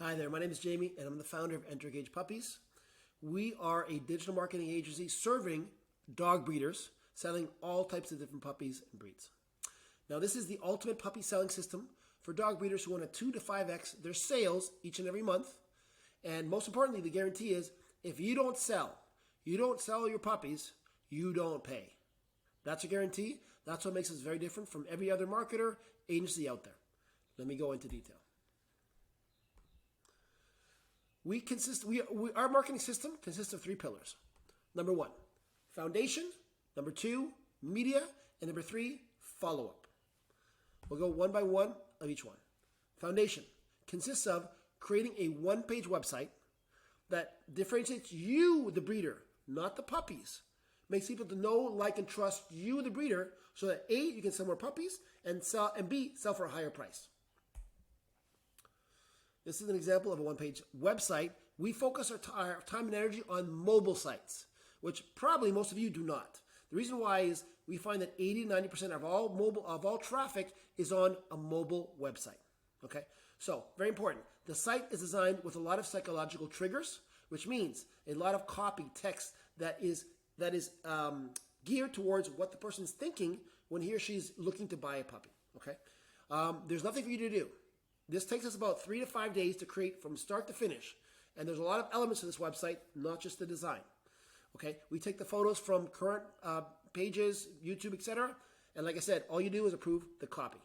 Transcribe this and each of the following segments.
Hi there, my name is Jamie and I'm the founder of Entergage Puppies. We are a digital marketing agency serving dog breeders, selling all types of different puppies and breeds. Now this is the ultimate puppy selling system for dog breeders who want to 2 to 5x their sales each and every month. And most importantly, the guarantee is if you don't sell your puppies, you don't pay. That's a guarantee. That's what makes us very different from every other marketer agency out there. Let me go into detail. Our marketing system consists of 3 pillars. Number 1, foundation. Number 2, media. And number 3, follow-up. We'll go one by one of each one. Foundation consists of creating a one-page website that differentiates you, the breeder, not the puppies. Makes people to know, like, and trust you, the breeder, so that A, you can sell more puppies, and B, sell for a higher price. This is an example of a one-page website. We focus our time and energy on mobile sites, which probably most of you do not. The reason why is we find that 80 to 90% of all traffic is on a mobile website. Okay, so very important. The site is designed with a lot of psychological triggers, which means a lot of copy text that is geared towards what the person is thinking when he or she is looking to buy a puppy. Okay, there's nothing for you to do. This takes us about 3 to 5 days to create from start to finish. And there's a lot of elements to this website, not just the design. Okay, we take the photos from current pages, YouTube, etc. And like I said, all you do is approve the copy.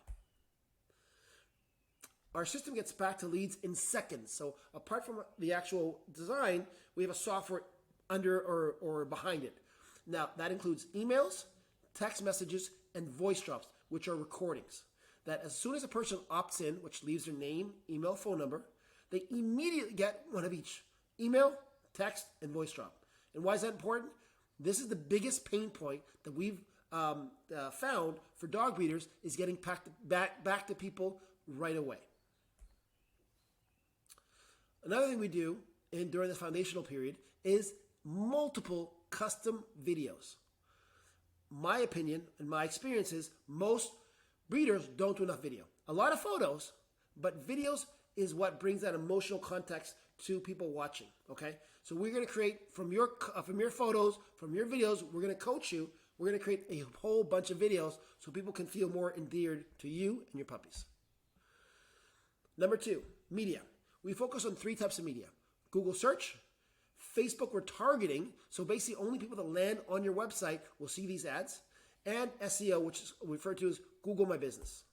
Our system gets back to leads in seconds. So apart from the actual design, we have a software under or behind it. Now, that includes emails, text messages, and voice drops, which are recordings. That as soon as a person opts in, which leaves their name, email, phone number, they immediately get one of each: email, text, and voice drop. And why is that important? This is the biggest pain point that we've found for dog breeders, is getting back to people right away. Another thing we do during the foundational period is multiple custom videos. My opinion and my experience is most breeders don't do enough video. A lot of photos, but videos is what brings that emotional context to people watching. Okay, so we're going to create from your photos, from your videos. We're going to coach you. We're going to create a whole bunch of videos so people can feel more endeared to you and your puppies. Number 2, media. We focus on 3 types of media: Google search, Facebook retargeting. So basically, only people that land on your website will see these ads. And SEO, which is referred to as Google My Business.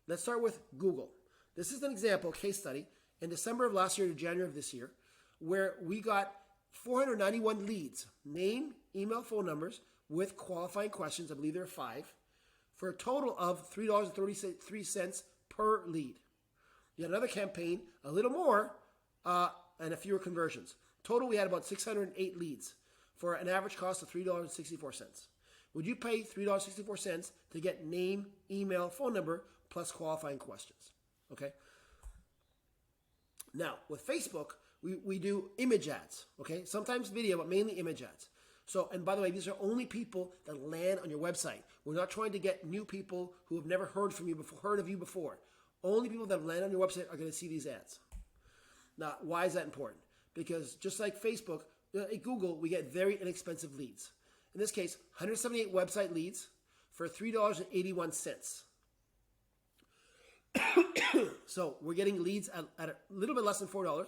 Let's start with Google. This is an example case study in December of last year to January of this year, where we got 491 leads, name, email, phone numbers, with qualifying questions. I believe there are 5, for a total of $3.33 per lead. You had another campaign, a little more, and a fewer conversions. Total, we had about 608 leads for an average cost of $3.64. Would you pay $3.64 to get name, email, phone number, plus qualifying questions? Okay. Now, with Facebook, we do image ads. Okay. Sometimes video, but mainly image ads. So, and by the way, these are only people that land on your website. We're not trying to get new people who have never heard of you before. Only people that land on your website are going to see these ads. Now, why is that important? Because just like Facebook, at Google, we get very inexpensive leads. In this case, 178 website leads for $3.81. So we're getting leads at a little bit less than $4.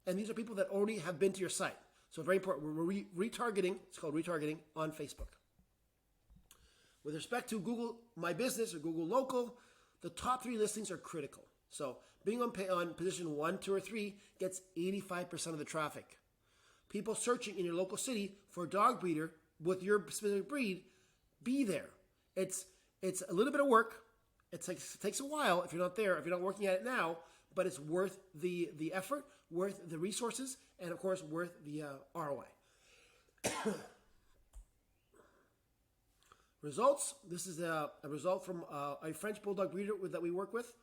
And these are people that already have been to your site. So very important. We're retargeting. It's called retargeting on Facebook. With respect to Google My Business or Google Local, the top 3 listings are critical. So being on position 1, 2, or 3 gets 85% of the traffic. People searching in your local city for a dog breeder with your specific breed, be there. It's a little bit of work. It takes a while if you're not there, if you're not working at it now, but it's worth the effort, worth the resources, and of course worth the ROI. Results. This is a result from a French Bulldog breeder that we work with.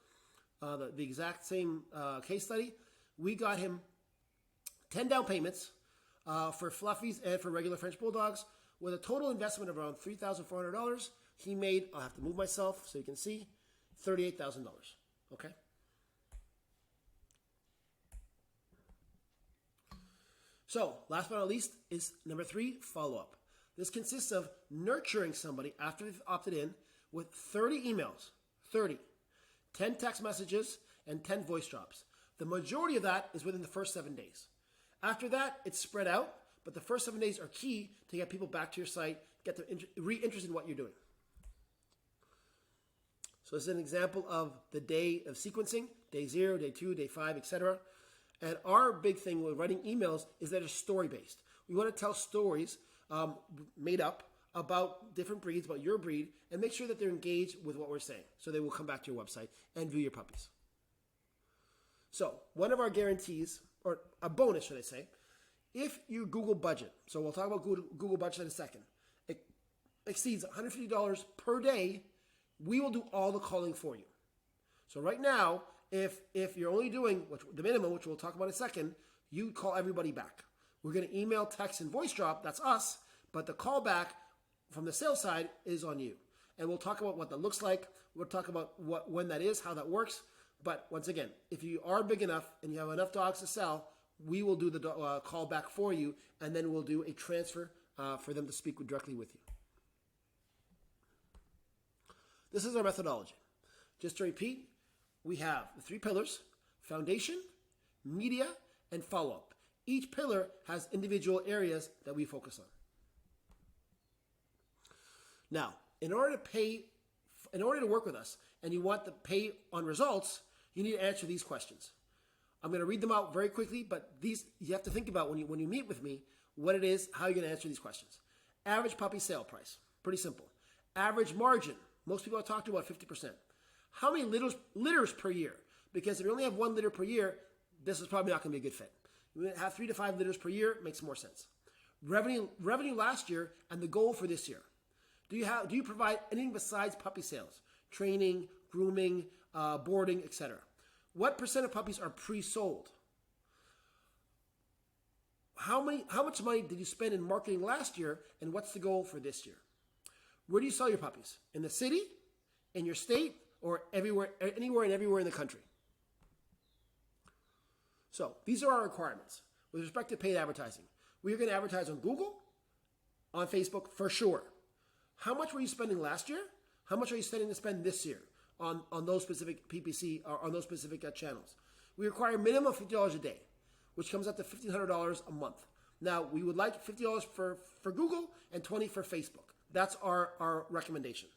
The exact same case study. We got him 10 down payments for Fluffies and for regular French Bulldogs, with a total investment of around $3,400. He made, I'll have to move myself so you can see, $38,000. Okay? So, last but not least is number 3, follow-up. This consists of nurturing somebody after they've opted in with 30 emails, 30, 10 text messages, and 10 voice drops. The majority of that is within the first 7 days. After that, it's spread out, but the first 7 days are key to get people back to your site, get them re-interested in what you're doing. So this is an example of the day of sequencing, day 0, day 2, day 5, etc. And our big thing with writing emails is that it's story-based. We want to tell stories made up about different breeds, about your breed, and make sure that they're engaged with what we're saying. So they will come back to your website and view your puppies. So one of our guarantees, or a bonus, should I say, if your Google budget, so we'll talk about Google budget in a second, it exceeds $150 per day, we will do all the calling for you. So right now, if you're only doing the minimum, which we'll talk about in a second, you call everybody back. We're going to email, text, and voice drop. That's us. But the call back from the sales side is on you. And we'll talk about what that looks like. We'll talk about when that is, how that works. But once again, if you are big enough and you have enough dogs to sell, we will do the call back for you, and then we'll do a transfer for them to speak directly with you. This is our methodology. Just to repeat, we have the 3 pillars: foundation, media, and follow-up. Each pillar has individual areas that we focus on. Now, in order to work with us, and you want to pay on results, you need to answer these questions. I'm going to read them out very quickly, but these you have to think about when you meet with me, what it is, how you're going to answer these questions. Average puppy sale price, pretty simple. Average margin, most people I talk to about 50%. How many litters per year? Because if you only have 1 litter per year, this is probably not going to be a good fit. You have 3 to 5 litters per year, makes more sense. Revenue last year and the goal for this year. Do you provide anything besides puppy sales? Training, grooming, boarding, etc. What % of puppies are pre-sold? How much money did you spend in marketing last year, and what's the goal for this year? Where do you sell your puppies? In the city, in your state, or anywhere and everywhere in the country? So these are our requirements. With respect to paid advertising, we are going to advertise on Google, on Facebook for sure. How much were you spending last year? How much are you spending to spend this year on those specific PPC or on those specific channels? We require a minimum of $50 a day, which comes up to $1,500 a month. Now, we would like $50 for Google and $20 for Facebook. That's our recommendation.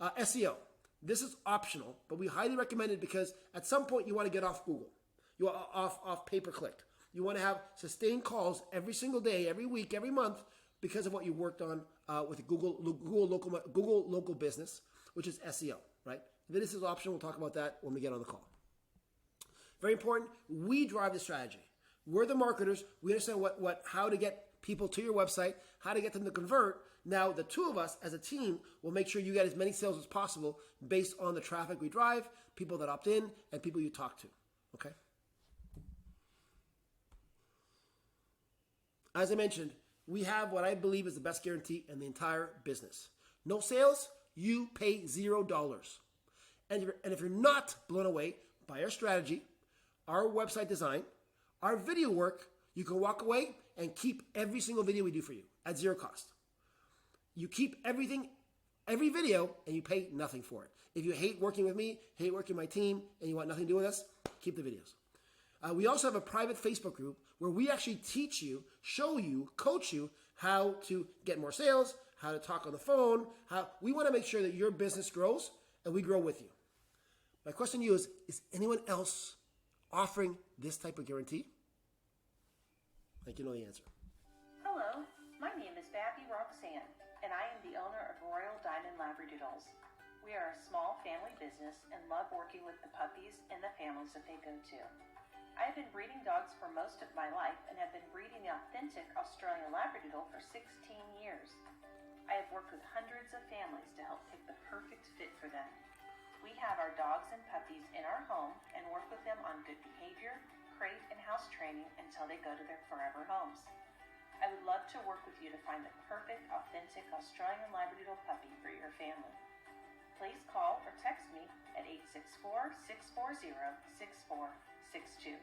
SEO. This is optional, but we highly recommend it because at some point you want to get off Google. You want off pay-per-click. You want to have sustained calls every single day, every week, every month because of what you worked on with Google local business, which is SEO, right? This is optional. We'll talk about that when we get on the call. Very important. We drive the strategy. We're the marketers. We understand how to get people to your website, how to get them to convert. Now, the 2 of us as a team will make sure you get as many sales as possible based on the traffic we drive, people that opt in, and people you talk to. Okay? As I mentioned, we have what I believe is the best guarantee in the entire business. No sales, you pay $0. And if you're not blown away by our strategy, our website design, our video work, you can walk away and keep every single video we do for you at 0 cost. You keep everything, every video, and you pay nothing for it. If you hate working with me, hate working with my team, and you want nothing to do with us, keep the videos. We also have a private Facebook group where we actually teach you, show you, coach you how to get more sales, how to talk on the phone. We want to make sure that your business grows and we grow with you. My question to you is anyone else offering this type of guarantee? I think you know the answer. Hello, my name is Babby Roxanne, and I am the owner of Royal Diamond Labradoodles. We are a small family business and love working with the puppies and the families that they go to. I have been breeding dogs for most of my life and have been breeding the authentic Australian Labradoodle for 16 years. I have worked with hundreds of families to help pick the perfect fit for them. We have our dogs and puppies in our home and work with them on good behavior, crate, and house training until they go to their forever homes. I would love to work with you to find the perfect, authentic Australian Labradoodle puppy for your family. Please call or text me at 864-640-6462.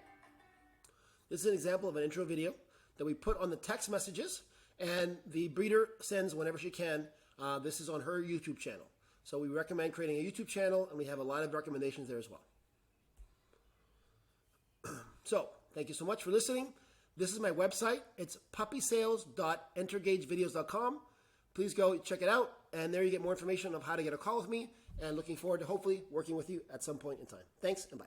This is an example of an intro video that we put on the text messages, and the breeder sends whenever she can. This is on her YouTube channel. So we recommend creating a YouTube channel, and we have a lot of recommendations there as well. So thank you so much for listening. This is my website. It's puppysales.entergagevideos.com. Please go check it out, and there you get more information of how to get a call with me, and looking forward to hopefully working with you at some point in time. Thanks, and bye.